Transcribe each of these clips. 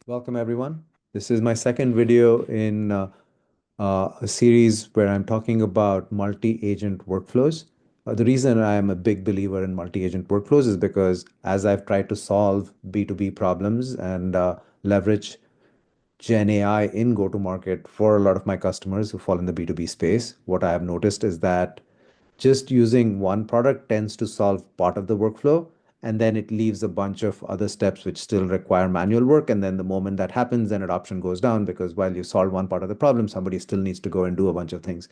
Welcome, everyone. This is my second video in a series where I'm talking about multi-agent workflows. The reason I am a big believer in multi-agent workflows is because as I've tried to solve B2B problems and leverage Gen AI in go-to-market for a lot of my customers who fall in the B2B space, what I have noticed is that just using one product tends to solve part of the workflow, and then it leaves a bunch of other steps which still require manual work. And then the moment that happens, then adoption goes down because while you solve one part of the problem, somebody still needs to go and do a bunch of things.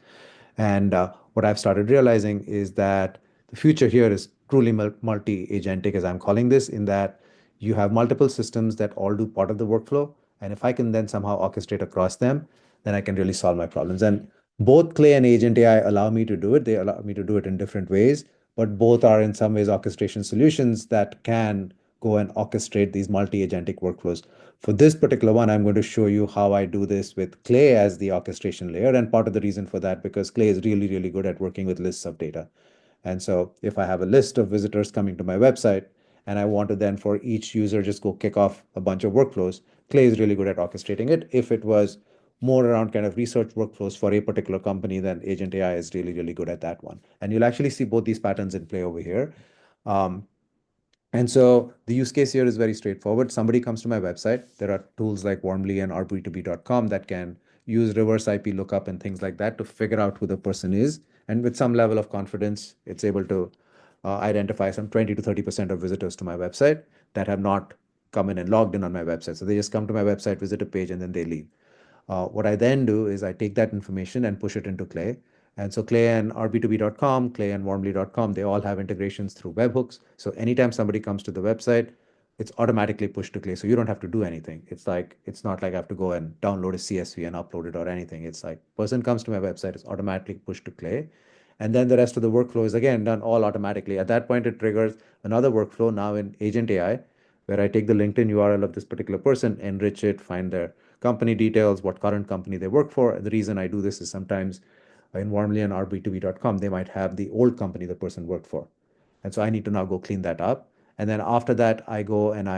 And what I've started realizing is that the future here is truly multi-agentic, as I'm calling this, in that you have multiple systems that all do part of the workflow. And if I can then somehow orchestrate across them, then I can really solve my problems. And both Clay and Agent AI allow me to do it. They allow me to do it in different ways, but both are in some ways orchestration solutions that can go and orchestrate these multi-agentic workflows. For this particular one, I'm going to show you how I do this with Clay as the orchestration layer. And part of the reason for that, because Clay is really, really good at working with lists of data. And so if I have a list of visitors coming to my website and I want to then for each user just go kick off a bunch of workflows, Clay is really good at orchestrating it. If it was more around kind of research workflows for a particular company, then Agent AI is really, really good at that one. And you'll actually see both these patterns in play over here. Um, and so the use case here is very straightforward. Somebody comes to my website. There are tools like Warmly and rb2b.com that can use reverse IP lookup and things like that to figure out who the person is. And with some level of confidence, it's able to identify some 20 to 30% of visitors to my website that have not come in and logged in on my website. So they just come to my website, visit a page, and then they leave. What I then do is I take that information and push it into Clay. And so Clay and rb2b.com, Clay and warmly.com, they all have integrations through webhooks. So anytime somebody comes to the website, it's automatically pushed to Clay. So you don't have to do anything. It's not like I have to go and download a CSV and upload it or anything. It's like person comes to my website, it's automatically pushed to Clay. And then the rest of the workflow is again done all automatically. At that point, it triggers another workflow now in Agent AI, where I take the LinkedIn URL of this particular person, enrich it, find their company details, what current company they work for. And the reason I do this is sometimes in Warmly and rb2b.com, they might have the old company the person worked for. And so I need to now go clean that up. And then after that, I go and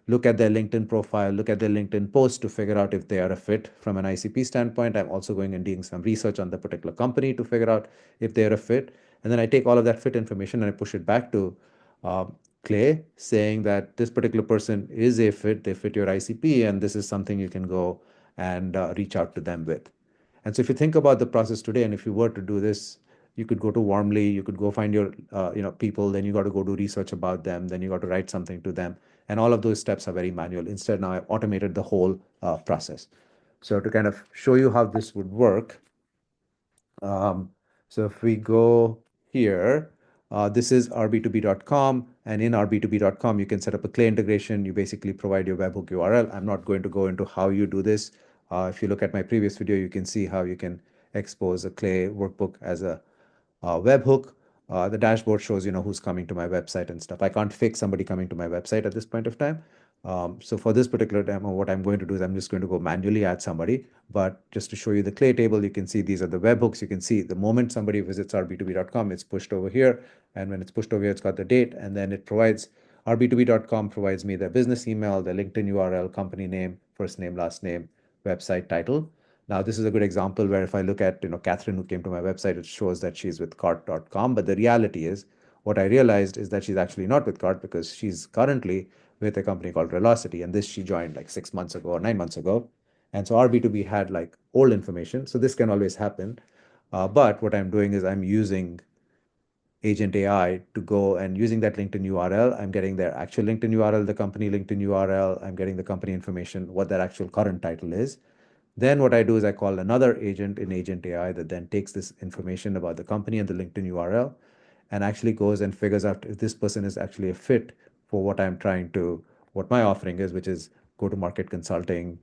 look at their LinkedIn profile, look at their LinkedIn post to figure out if they are a fit from an ICP standpoint. I'm also going and doing some research on the particular company to figure out if they're a fit. And then I take all of that fit information and I push it back to uh, Clay, saying that this particular person is a fit, they fit your ICP, and this is something you can go and reach out to them with. And so if you think about the process today, and if you were to do this, you could go to Warmly, you could go find your people, then you got to go do research about them, then you got to write something to them, and all of those steps are very manual. Instead, now I've automated the whole process. So to kind of show you how this would work, um, so if we go here, this is rb2b.com, and in rb2b.com, you can set up a Clay integration. You basically provide your webhook URL. I'm not going to go into how you do this. If you look at my previous video, you can see how you can expose a Clay workbook as a webhook. The dashboard shows, who's coming to my website and stuff. I can't fix somebody coming to my website at this point of time. So for this particular demo, what I'm going to do is I'm just going to go manually add somebody. But just to show you the Clay table, you can see these are the webhooks. You can see the moment somebody visits rb2b.com, it's pushed over here. And when it's pushed over here, it's got the date. And then it provides, rb2b.com provides me their business email, their LinkedIn URL, company name, first name, last name, website title. Now, this is a good example where if I look at, Catherine who came to my website, it shows that she's with cart.com. But the reality is, what I realized is that she's actually not with Cart because she's currently with a company called Velocity. And this she joined like 6 months ago or 9 months ago. And so RB2B had like old information. So this can always happen. But what I'm doing is I'm using Agent AI to go and using that LinkedIn URL, I'm getting their actual LinkedIn URL, the company LinkedIn URL, I'm getting the company information, what their actual current title is. Then what I do is I call another agent in Agent AI that then takes this information about the company and the LinkedIn URL and actually goes and figures out if this person is actually a fit for what my offering is, which is go-to-market consulting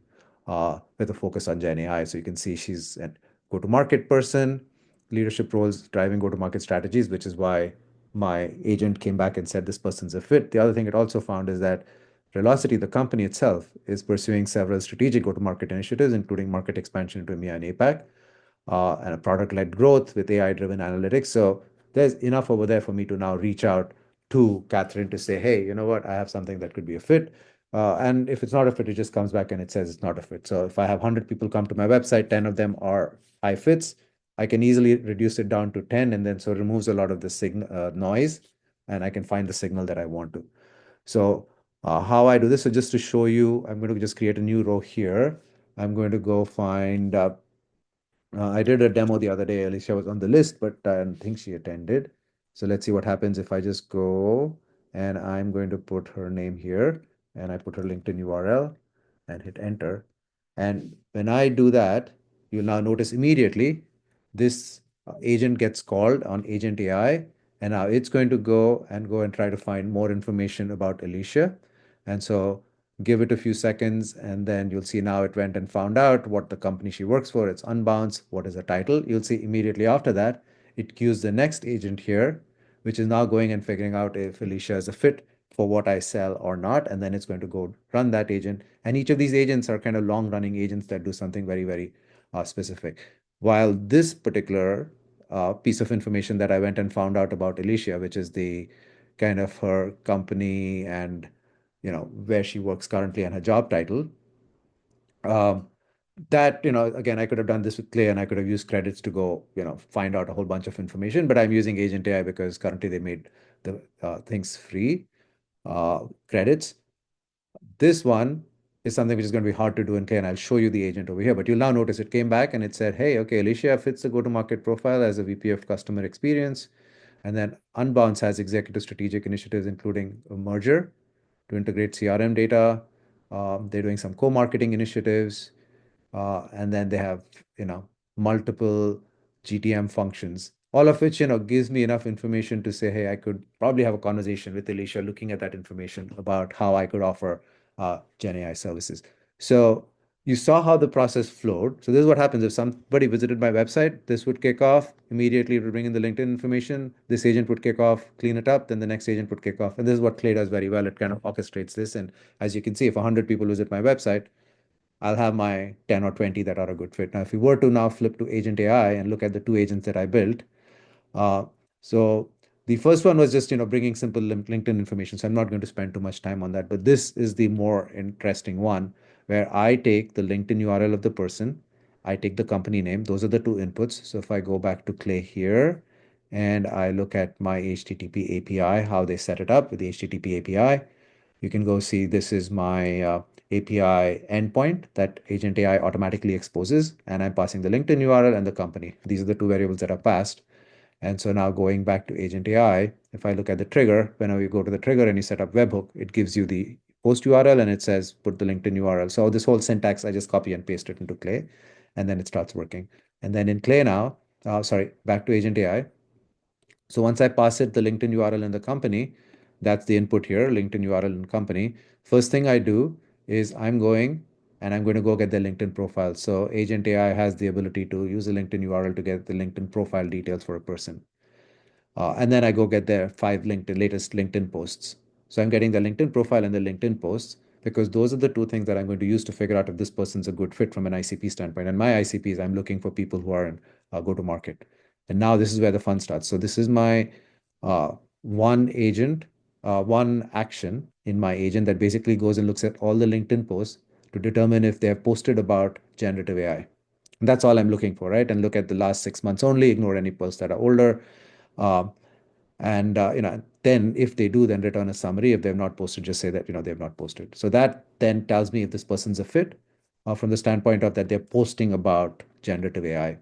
with a focus on Gen AI. So you can see she's a go-to-market person, leadership roles, driving go-to-market strategies, which is why my agent came back and said this person's a fit. The other thing it also found is that Velocity, the company itself, is pursuing several strategic go-to-market initiatives, including market expansion into EMEA and APAC, and a product-led growth with AI-driven analytics. So there's enough over there for me to now reach out to Catherine to say, hey, you know what? I have something that could be a fit. And if it's not a fit, it just comes back and it says it's not a fit. So if I have 100 people come to my website, 10 of them are high fits, I can easily reduce it down to 10, and then so it removes a lot of the signal noise, and I can find the signal that I want to. So how I do this, so just to show you, I'm going to just create a new row here. I'm going to go find I did a demo the other day. Alicia was on the list, but I don't think she attended. So let's see what happens if I just go and I'm going to put her name here and I put her LinkedIn URL and hit enter. And when I do that, you'll now notice immediately this agent gets called on Agent AI, and now it's going to go and try to find more information about Alicia. And so give it a few seconds, and then you'll see now it went and found out what the company she works for. It's Unbounce. What is the title? You'll see immediately after that, it queues the next agent here, which is now going and figuring out if Alicia is a fit for what I sell or not. And then it's going to go run that agent. And each of these agents are kind of long running agents that do something very, very specific. While this particular piece of information that I went and found out about Alicia, which is the kind of her company and where she works currently and her job title. Um, that, again, I could have done this with Clay and I could have used credits to go, find out a whole bunch of information, but I'm using Agent AI because currently they made the things free credits. This one is something which is going to be hard to do in Clay, and I'll show you the agent over here. But you'll now notice it came back and it said, hey, okay, Alicia fits the go-to-market profile as a VP of customer experience. And then Unbounce has executive strategic initiatives, including a merger to integrate CRM data. They're doing some co-marketing initiatives, and then they have multiple GTM functions, all of which gives me enough information to say, hey, I could probably have a conversation with Alicia, looking at that information about how I could offer Gen AI services. So you saw how the process flowed. So this is what happens if somebody visited my website. This would kick off immediately. It would bring in the LinkedIn information. This agent would kick off, clean it up. Then the next agent would kick off. And this is what Clay does very well. It kind of orchestrates this. And as you can see, if 100 people visit my website, I'll have my 10 or 20 that are a good fit. Now, if we were to now flip to Agent AI and look at the two agents that I built, uh, so the first one was just bringing simple LinkedIn information. So I'm not going to spend too much time on that. But this is the more interesting one, where I take the LinkedIn URL of the person, I take the company name. Those are the two inputs. So if I go back to Clay here and I look at my HTTP API, how they set it up with the HTTP API, you can go see this is my API endpoint that Agent AI automatically exposes, and I'm passing the LinkedIn URL and the company. These are the two variables that are passed. And so now going back to Agent AI, if I look at the trigger, whenever you go to the trigger and you set up webhook, it gives you the post URL and it says put the LinkedIn URL. So this whole syntax, I just copy and paste it into Clay, and then it starts working. And then in Clay now, sorry, back to Agent AI. So once I pass it the LinkedIn URL in the company, that's the input here, LinkedIn URL and company. First thing I do is I'm going and I'm going to go get their LinkedIn profile. So Agent AI has the ability to use a LinkedIn URL to get the LinkedIn profile details for a person. And then I go get their latest LinkedIn posts. So I'm getting the LinkedIn profile and the LinkedIn posts because those are the two things that I'm going to use to figure out if this person's a good fit from an ICP standpoint. And my ICPs, I'm looking for people who are in go-to-market. And now this is where the fun starts. So this is my uh, one agent, one action in my agent that basically goes and looks at all the LinkedIn posts to determine if they have posted about generative AI. And that's all I'm looking for, right? And look at the last 6 months only, ignore any posts that are older. Uh, and then if they do, then return a summary. If they've not posted, just say that they've not posted. So that then tells me if this person's a fit from the standpoint of that they're posting about generative AI.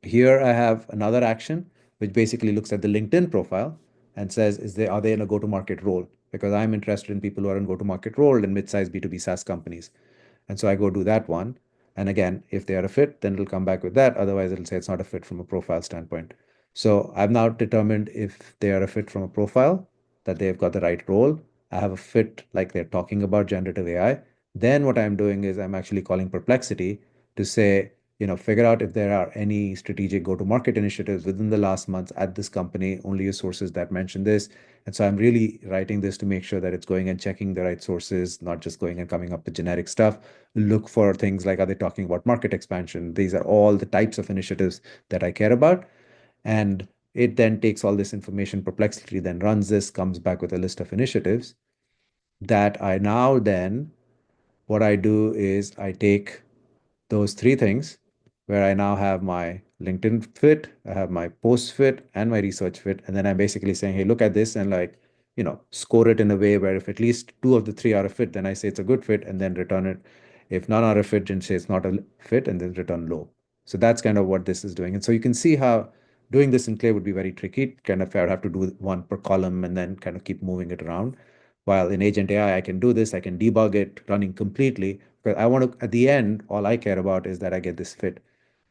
Here I have another action which basically looks at the LinkedIn profile and says, are they in a go-to-market role? Because I'm interested in people who are in go-to-market role in mid-sized B2B SaaS companies. And so I go do that one. And again, if they are a fit, then it'll come back with that. Otherwise, it'll say it's not a fit from a profile standpoint. So I've now determined if they are a fit from a profile, that they've got the right role. I have a fit like they're talking about generative AI. Then what I'm doing is I'm actually calling Perplexity to say, figure out if there are any strategic go-to-market initiatives within the last month at this company, only use sources that mention this. And so I'm really writing this to make sure that it's going and checking the right sources, not just going and coming up with generic stuff. Look for things like, are they talking about market expansion? These are all the types of initiatives that I care about. And it then takes all this information, Perplexity then runs this, comes back with a list of initiatives. that I now then, what I do is I take those three things where I now have my LinkedIn fit, I have my post fit, and my research fit. And then I'm basically saying, hey, look at this and like, score it in a way where if at least two of the three are a fit, then I say it's a good fit and then return it. If none are a fit, then say it's not a fit and then return low. So that's kind of what this is doing. And so you can see how doing this in Clay would be very tricky. Kind of, I would have to do one per column and then kind of keep moving it around. While in Agent AI, I can do this, I can debug it running completely. But I want to, at the end, all I care about is that I get this fit.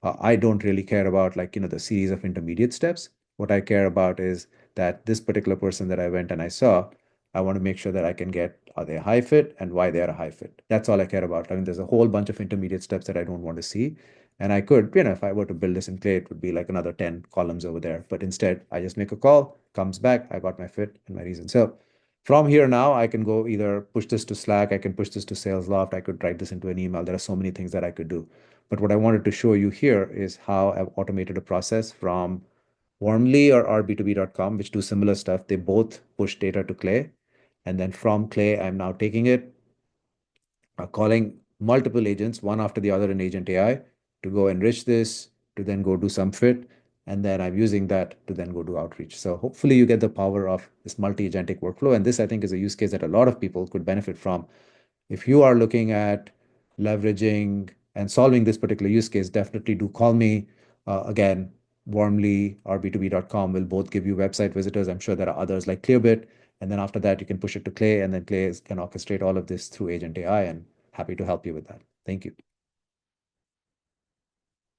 I don't really care about like, the series of intermediate steps. What I care about is that this particular person that I went and I saw, I want to make sure that I can get, are they a high fit and why they are a high fit. That's all I care about. I mean, there's a whole bunch of intermediate steps that I don't want to see. And I could, if I were to build this in Clay, it would be like another 10 columns over there. But instead, I just make a call, comes back, I got my fit and my reason. So from here now, I can go either push this to Slack, I can push this to Salesloft, I could write this into an email. There are so many things that I could do. But what I wanted to show you here is how I've automated a process from Warmly or rb2b.com, which do similar stuff. They both push data to Clay. And then from Clay, I'm now taking it, calling multiple agents, one after the other in Agent AI, to go enrich this, to then go do some fit, and then I'm using that to then go do outreach. So hopefully you get the power of this multi-agentic workflow. And this, I think, is a use case that a lot of people could benefit from. If you are looking at leveraging and solving this particular use case, definitely do call me. Again, Warmly or b2b.com will both give you website visitors. I'm sure there are others like Clearbit. And then after that, you can push it to Clay, and then Clay can orchestrate all of this through Agent AI, and happy to help you with that. Thank you.